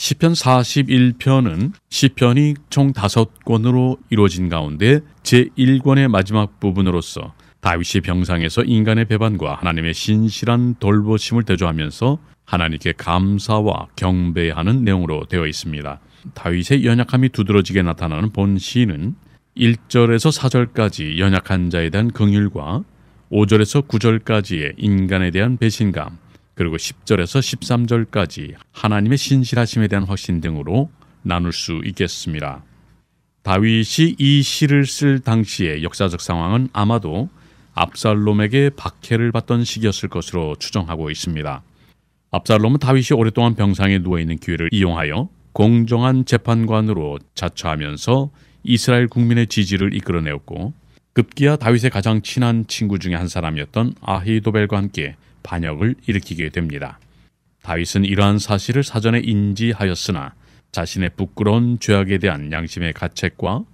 시편 41편은 시편이 총 5권으로 이루어진 가운데 제1권의 마지막 부분으로서 다윗이 병상에서 인간의 배반과 하나님의 신실한 돌보심을 대조하면서 하나님께 감사와 경배하는 내용으로 되어 있습니다. 다윗의 연약함이 두드러지게 나타나는 본 시는 1절에서 4절까지 연약한 자에 대한 긍휼과 5절에서 9절까지의 인간에 대한 배신감, 그리고 10절에서 13절까지 하나님의 신실하심에 대한 확신 등으로 나눌 수 있겠습니다. 다윗이 이 시를 쓸 당시의 역사적 상황은 아마도 압살롬에게 박해를 받던 시기였을 것으로 추정하고 있습니다. 압살롬은 다윗이 오랫동안 병상에 누워있는 기회를 이용하여 공정한 재판관으로 자처하면서 이스라엘 국민의 지지를 이끌어내었고, 급기야 다윗의 가장 친한 친구 중에 한 사람이었던 아히도벨과 함께 반역을 일으키게 됩니다. 다윗은 이러한 사실을 사전에 인지하였으나 자신의 부끄러운 죄악에 대한 양심의 가책과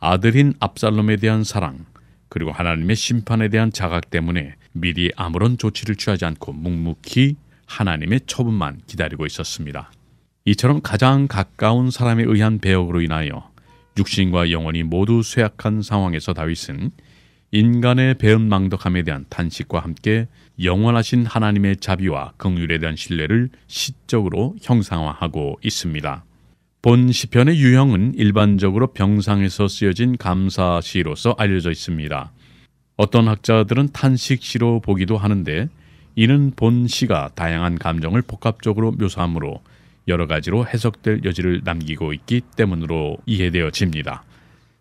아들인 압살롬에 대한 사랑, 그리고 하나님의 심판에 대한 자각 때문에 미리 아무런 조치를 취하지 않고 묵묵히 하나님의 처분만 기다리고 있었습니다. 이처럼 가장 가까운 사람에 의한 배역으로 인하여 육신과 영혼이 모두 쇠약한 상황에서 다윗은 인간의 배은망덕함에 대한 탄식과 함께 영원하신 하나님의 자비와 긍휼에 대한 신뢰를 시적으로 형상화하고 있습니다. 본 시편의 유형은 일반적으로 병상에서 쓰여진 감사시로서 알려져 있습니다. 어떤 학자들은 탄식시로 보기도 하는데, 이는 본 시가 다양한 감정을 복합적으로 묘사하므로 여러 가지로 해석될 여지를 남기고 있기 때문으로 이해되어집니다.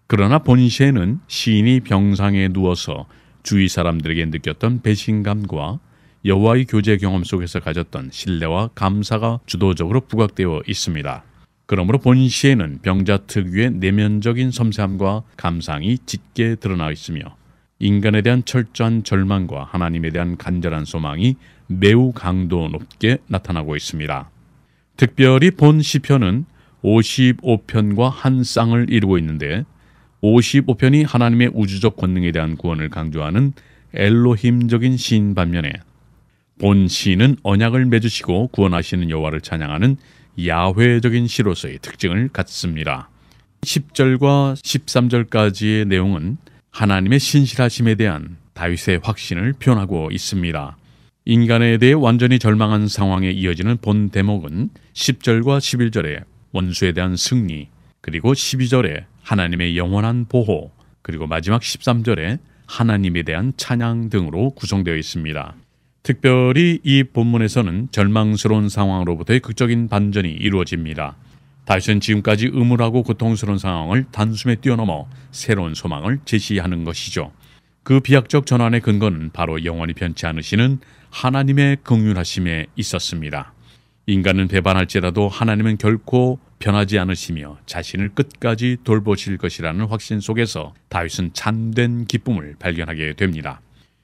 그러나 본 시에는 시인이 병상에 누워서 주위 사람들에게 느꼈던 배신감과 여호와의 교제 경험 속에서 가졌던 신뢰와 감사가 주도적으로 부각되어 있습니다. 그러므로 본 시에는 병자 특유의 내면적인 섬세함과 감상이 짙게 드러나 있으며 인간에 대한 철저한 절망과 하나님에 대한 간절한 소망이 매우 강도 높게 나타나고 있습니다. 특별히 본 시편은 55편과 한 쌍을 이루고 있는데, 55편이 하나님의 우주적 권능에 대한 구원을 강조하는 엘로힘적인 시인 반면에 본 시는 언약을 맺으시고 구원하시는 여호와를 찬양하는 야훼적인 시로서의 특징을 갖습니다. 10절과 13절까지의 내용은 하나님의 신실하심에 대한 다윗의 확신을 표현하고 있습니다. 인간에 대해 완전히 절망한 상황에 이어지는 본 대목은 10절과 11절에 원수에 대한 승리, 그리고 12절에 하나님의 영원한 보호, 그리고 마지막 13절에 하나님에 대한 찬양 등으로 구성되어 있습니다. 특별히 이 본문에서는 절망스러운 상황으로부터의 극적인 반전이 이루어집니다. 다윗은 지금까지 음울하고 고통스러운 상황을 단숨에 뛰어넘어 새로운 소망을 제시하는 것이죠. 그 비약적 전환의 근거는 바로 영원히 변치 않으시는 하나님의 긍휼하심에 있었습니다. 인간은 배반할지라도 하나님은 결코 변하지 않으시며 자신을 끝까지 돌보실 것이라는 확신 속에서 다윗은 참된 기쁨을 발견하게 됩니다.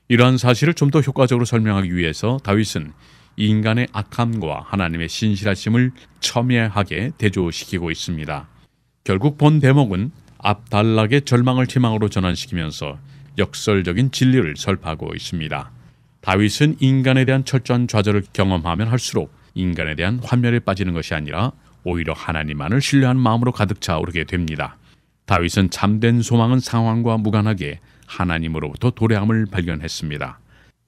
이러한 사실을 좀 더 효과적으로 설명하기 위해서 다윗은 인간의 악함과 하나님의 신실하심을 첨예하게 대조시키고 있습니다. 결국 본 대목은 압달락의 절망을 희망으로 전환시키면서 역설적인 진리를 설파하고 있습니다. 다윗은 인간에 대한 철저한 좌절을 경험하면 할수록 인간에 대한 환멸에 빠지는 것이 아니라 오히려 하나님만을 신뢰하는 마음으로 가득 차오르게 됩니다. 다윗은 참된 소망은 상황과 무관하게 하나님으로부터 도래함을 발견했습니다.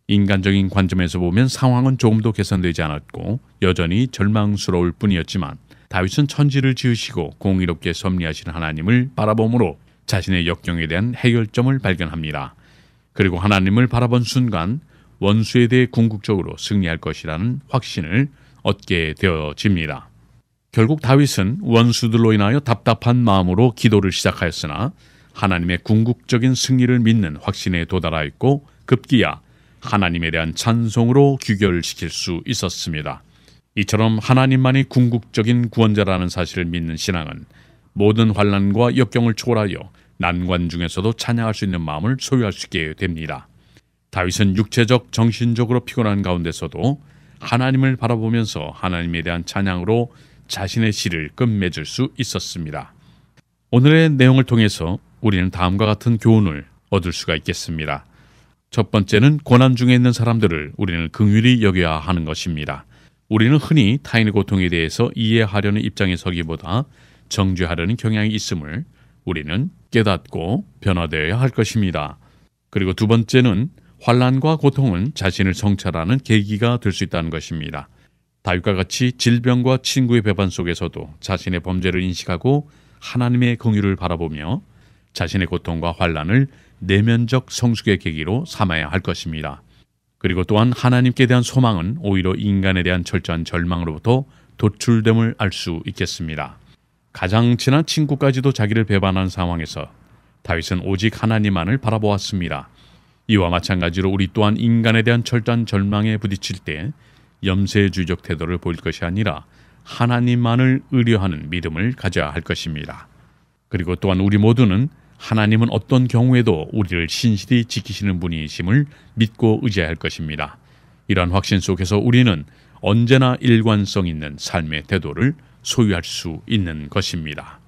인간적인 관점에서 보면 상황은 조금도 개선되지 않았고 여전히 절망스러울 뿐이었지만 다윗은 천지를 지으시고 공의롭게 섭리하시는 하나님을 바라봄으로 자신의 역경에 대한 해결점을 발견합니다. 그리고 하나님을 바라본 순간 원수에 대해 궁극적으로 승리할 것이라는 확신을 얻게 되어집니다. 결국 다윗은 원수들로 인하여 답답한 마음으로 기도를 시작하였으나 하나님의 궁극적인 승리를 믿는 확신에 도달하였고 급기야 하나님에 대한 찬송으로 귀결시킬 수 있었습니다. 이처럼 하나님만이 궁극적인 구원자라는 사실을 믿는 신앙은 모든 환난과 역경을 초월하여 난관 중에서도 찬양할 수 있는 마음을 소유할 수 있게 됩니다. 다윗은 육체적, 정신적으로 피곤한 가운데서도 하나님을 바라보면서 하나님에 대한 찬양으로 자신의 시를 끝맺을 수 있었습니다. 오늘의 내용을 통해서 우리는 다음과 같은 교훈을 얻을 수가 있겠습니다. 첫 번째는 고난 중에 있는 사람들을 우리는 긍휼히 여겨야 하는 것입니다. 우리는 흔히 타인의 고통에 대해서 이해하려는 입장에 서기보다 정죄하려는 경향이 있음을 우리는 깨닫고 변화되어야 할 것입니다. 그리고 두 번째는 환난과 고통은 자신을 성찰하는 계기가 될 수 있다는 것입니다. 다윗과 같이 질병과 친구의 배반 속에서도 자신의 범죄를 인식하고 하나님의 긍휼을 바라보며 자신의 고통과 환난을 내면적 성숙의 계기로 삼아야 할 것입니다. 그리고 또한 하나님께 대한 소망은 오히려 인간에 대한 철저한 절망으로부터 도출됨을 알 수 있겠습니다. 가장 친한 친구까지도 자기를 배반한 상황에서 다윗은 오직 하나님만을 바라보았습니다. 이와 마찬가지로 우리 또한 인간에 대한 철저한 절망에 부딪힐 때 염세주의적 태도를 보일 것이 아니라 하나님만을 의뢰하는 믿음을 가져야 할 것입니다. 그리고 또한 우리 모두는 하나님은 어떤 경우에도 우리를 신실히 지키시는 분이심을 믿고 의지해야 할 것입니다. 이러한 확신 속에서 우리는 언제나 일관성 있는 삶의 태도를 소유할 수 있는 것입니다.